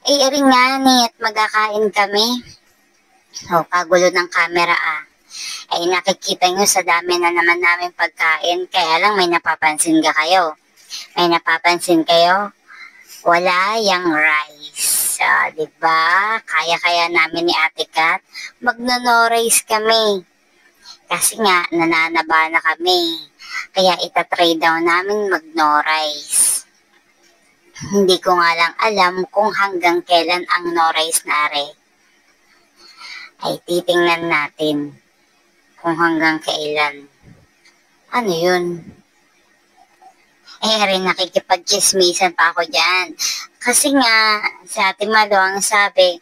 Ay, aring nga ni at magkakain kami. O, kagulo ng camera Ay, nakikita nyo sa dami na naman namin pagkain. Kaya lang may napapansin ka kayo. May napapansin kayo? Wala yung rice. Diba? Kaya-kaya namin ni Ate Kat. Magno-no rice kami. Kasi nga, nananaba na kami. Kaya itatry daw namin mag-no rice. Hindi ko nga lang alam kung hanggang kailan ang no rice nare. Ay titingnan natin kung hanggang kailan. Ano yun? Rin nakikipag-chismisan pa ako dyan. Kasi nga, sa Ate Malo ang sabi,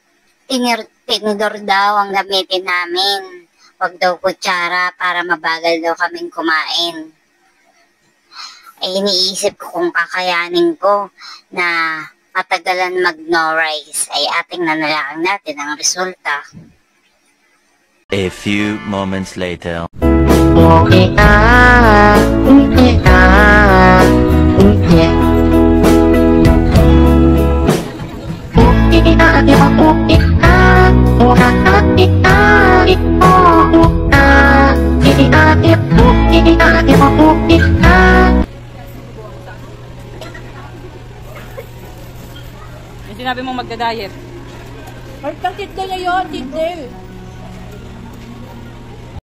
tinidor daw ang gamitin namin. Huwag daw kutsara para mabagal daw kaming kumain. Ay iniisip ko kung kakayanin ko na matagalan mag-no rice. Ay ating nanalaan natin ang resulta. A few moments later. Yung sinabi mong magda-diet. Ay, cheat day na yun, cheat day.